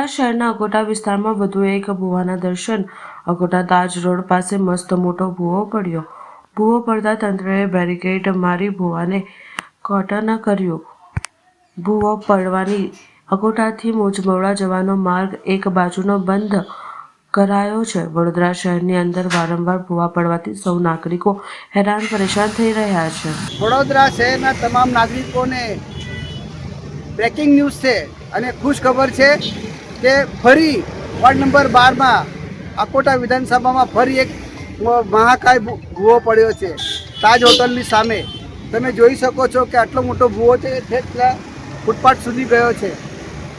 વડોદરા શહેરના અકોટા વિસ્તારમાં વધુ એક ભૂવાના દર્શન। અકોટા તાજ રોડ પાસે મસ્ત મોટો ભૂવો પડ્યો। ભૂવો પડતા તંત્રએ બેરિકેડ મારી ભૂવાને કોર્ટન કર્યું। ભૂવો પડવાથી અકોટાથી મોજમોડા જવાનો માર્ગ એક બાજુનો બંધ કરાયો છે। વડોદરા શહેરની અંદર વારંવાર ભૂવા પડવાથી સૌ નાગરિકો હેરાન પરેશાન થઈ રહ્યા છે। વડોદરા શહેરના તમામ નાગરિકોને બ્રેકિંગ ન્યૂઝ છે અને ખુશ ખબર છે કે ફરી વોર્ડ નંબર 12માં અકોટા વિધાનસભામાં ફરી એક મહાકાય ભૂવો પડ્યો છે તાજ હોટલની સામે। તમે જોઈ શકો છો કે આટલો મોટો ભૂવો છે તે ફૂટપાથ સુધી ગયો છે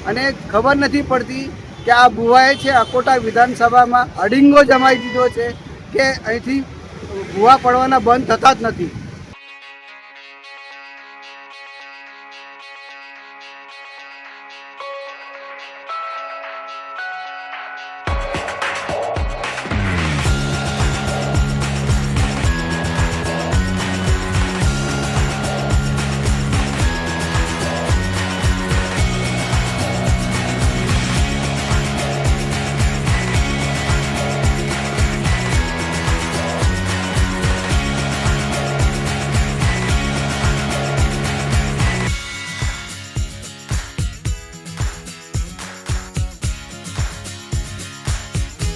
અને ખબર નથી પડતી કે આ ભૂવાએ છે અકોટા વિધાનસભામાં અડીંગો જમાઈ દીધો છે કે અહીંથી ભૂવા પડવાના બંધ થતા જ નથી।